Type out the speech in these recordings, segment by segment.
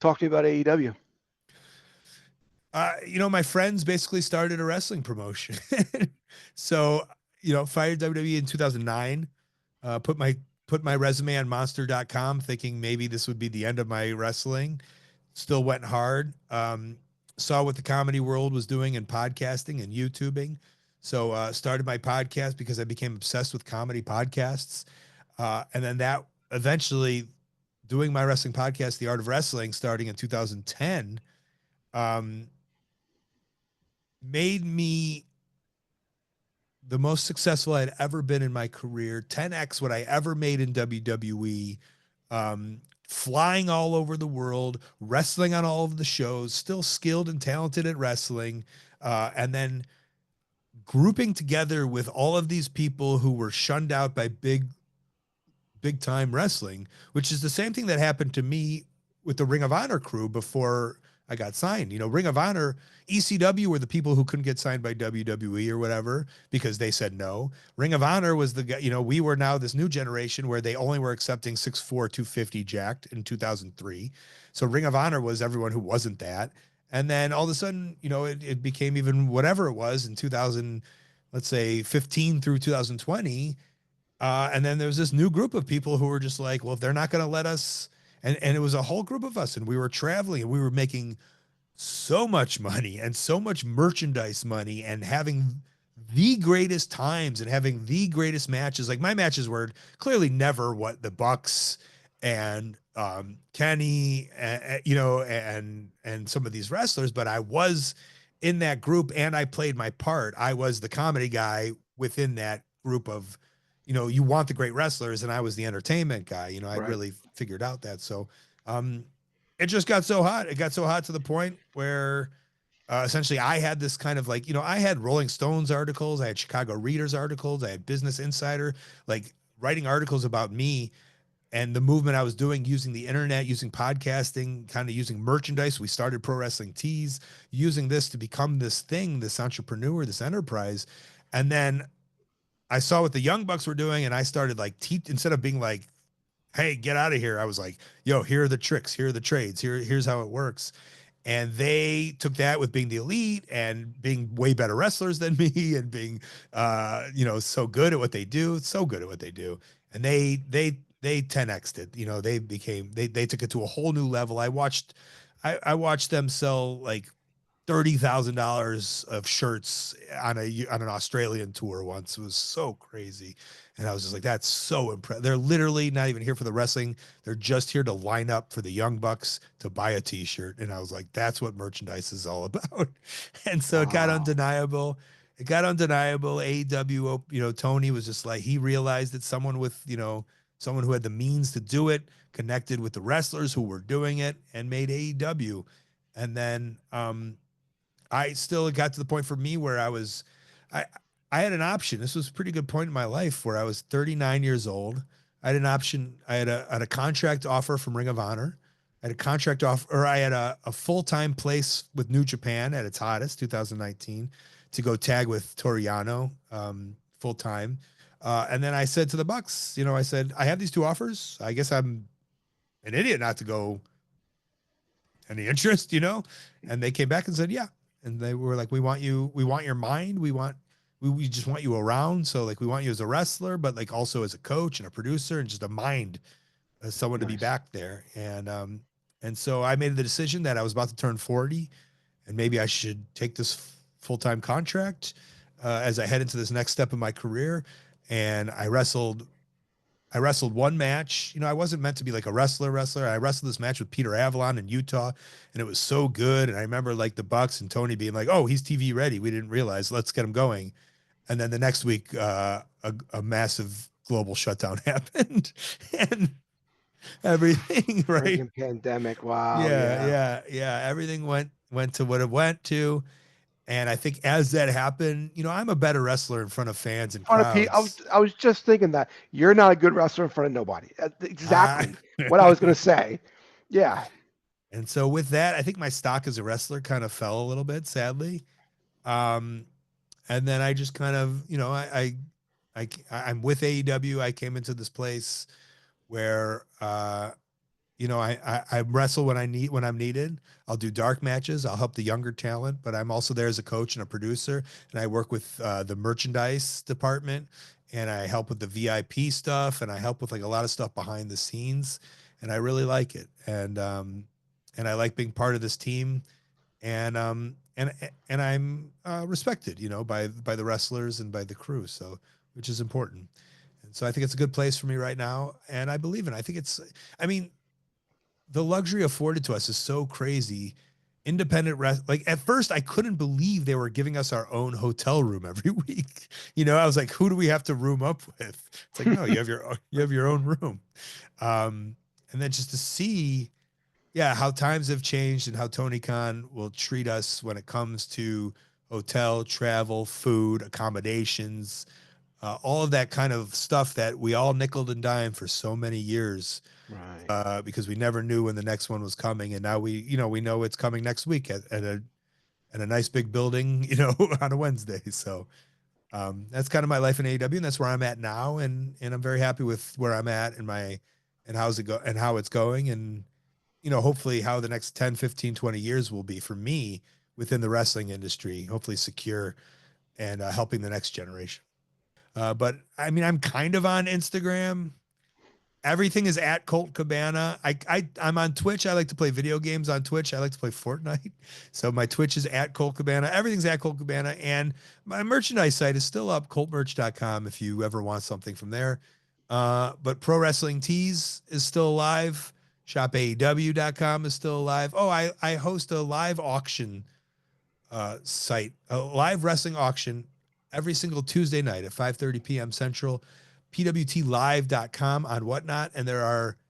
Talk to me about AEW. My friends basically started a wrestling promotion. So, fired WWE in 2009, put my resume on monster.com thinking maybe this would be the end of my wrestling. Still went hard. Saw what the comedy world was doing in podcasting and YouTubing. So, started my podcast because I became obsessed with comedy podcasts. And then that eventually doing my wrestling podcast, The Art of Wrestling, starting in 2010, um, made me the most successful I'd ever been in my career, 10x what I ever made in WWE, flying all over the world, wrestling on all of the shows, still skilled and talented at wrestling, and then grouping together with all of these people who were shunned out by big time wrestling, which is the same thing that happened to me with the Ring of Honor crew before I got signed. Ring of Honor, ECW were the people who couldn't get signed by WWE or whatever because they said no. Ring of Honor was the guy, we were now this new generation where they only were accepting 6'4", 250 jacked in 2003. So Ring of Honor was everyone who wasn't that. And then all of a sudden, it became even whatever it was in 2000, let's say 15 through 2020. And then there's this new group of people who were just like, well, if they're not going to let us, and it was a whole group of us, and we were traveling and we were making so much money and so much merchandise money and having the greatest times and having the greatest matches. Like my matches were clearly never what the Bucks and Kenny, and some of these wrestlers, but I was in that group and I played my part. I was the comedy guy within that group of, you want the great wrestlers, and I was the entertainment guy. I'd Right. really figured out that. So, um, it just got so hot. It got so hot to the point where essentially I had this kind of like, I had Rolling Stones articles, I had Chicago Readers articles, I had Business Insider, like writing articles about me and the movement I was doing using the internet, using podcasting, kind of using merchandise. We started Pro Wrestling Tees, using this to become this thing, this entrepreneur, this enterprise. And then I saw what the Young Bucks were doing, and I started like instead of being like, "Hey, get out of here," I was like, "Yo, here are the tricks, here are the trades, here's how it works." And they took that with being the elite and being way better wrestlers than me, and being, so good at what they do, so good at what they do, and they 10x'd it. They took it to a whole new level. I watched them sell like $30,000 of shirts on an Australian tour once. It was so crazy. And I was just like, that's so impressive. They're literally not even here for the wrestling. They're just here to line up for the Young Bucks to buy a t-shirt. And I was like, that's what merchandise is all about. And so it got Wow. undeniable. It got undeniable. AEW, Tony was just like, he realized that someone who had the means to do it connected with the wrestlers who were doing it and made AEW. And then, I still got to the point for me where I, I had an option. This was a pretty good point in my life where I was 39 years old. I had an option. I had a contract offer from Ring of Honor. I had a contract offer, or I had a full time place with New Japan at its hottest, 2019, to go tag with Toriano full time. And then I said to the Bucks, I said, I have these two offers. I guess I'm an idiot not to go any interest. And they came back and said, yeah. And they were like, we want your mind. We just want you around. So like, we want you as a wrestler, but like also as a coach and a producer and just a mind, as someone to be Nice. back there. And so I made the decision that I was about to turn 40 and maybe I should take this full-time contract as I head into this next step of my career. And I wrestled one match. I wasn't meant to be like a wrestler. I wrestled this match with Peter Avalon in Utah, and it was so good. And I remember like the Bucks and Tony being like, "Oh, he's TV ready. We didn't realize. Let's get him going." And then the next week, a massive global shutdown happened, and everything, right? Freaking pandemic. Wow. Yeah, Yeah. yeah, yeah. Everything went to what it went to. And I think as that happened, I'm a better wrestler in front of fans and In front of people. crowds. I was just thinking that you're not a good wrestler in front of nobody. Uh, Exactly what I was going to say. Yeah. And so with that, I think my stock as a wrestler kind of fell a little bit, sadly. Um, and then I just kind of, I'm with AEW. I came into this place where, I wrestle when I'm needed. I'll do dark matches. I'll help the younger talent, but I'm also there as a coach and a producer, and I work with the merchandise department, and I help with the VIP stuff, and I help with like a lot of stuff behind the scenes, and I really like it, and I like being part of this team, and I'm respected, by the wrestlers and by the crew, so which is important. And so I think it's a good place for me right now, and I believe in it. I think I mean, the luxury afforded to us is so crazy. Independent rest, like at first I couldn't believe they were giving us our own hotel room every week. I was like, who do we have to room up with? It's like, no, you have your own room. And then just to see, yeah, how times have changed and how Tony Khan will treat us when it comes to hotel, travel, food, accommodations, all of that kind of stuff that we all nickled and dimed for so many years, Right. because we never knew when the next one was coming, and now we know it's coming next week at a nice big building, on a Wednesday. So that's kind of my life in AEW, and that's where I'm at now, and I'm very happy with where I'm at and how it's going, and hopefully how the next 10, 15, 20 years will be for me within the wrestling industry, hopefully secure and helping the next generation. But I mean, I'm kind of on Instagram. Everything is at Colt Cabana. I'm on Twitch. I like to play video games on Twitch. I like to play Fortnite. So my Twitch is at Colt Cabana. Everything's at Colt Cabana. And my merchandise site is still up, coltmerch.com, if you ever want something from there. But Pro Wrestling Tees is still alive. ShopAEW.com is still alive. Oh, I host a live auction site, a live wrestling auction every single Tuesday night at 5:30 p.m. Central, pwtlive.com on Whatnot. And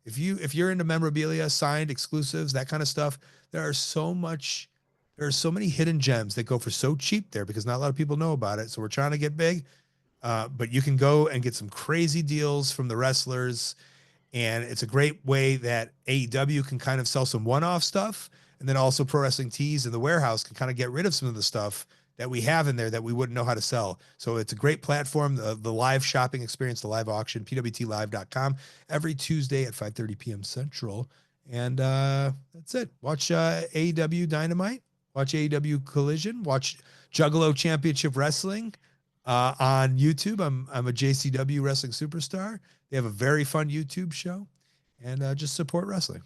if you're into memorabilia, signed exclusives, that kind of stuff, there are so many hidden gems that go for so cheap there because not a lot of people know about it. So we're trying to get big. But you can go and get some crazy deals from the wrestlers, and it's a great way that AEW can kind of sell some one-off stuff. And then also Pro Wrestling Tees and the warehouse can kind of get rid of some of the stuff that we have in there that we wouldn't know how to sell. So it's a great platform, the live shopping experience, the live auction, pwtlive.com, every Tuesday at 5:30 p.m. Central. And that's it. Watch AEW Dynamite, watch AEW Collision, watch Juggalo Championship Wrestling on YouTube. I'm a JCW wrestling superstar. They have a very fun YouTube show, and just support wrestling.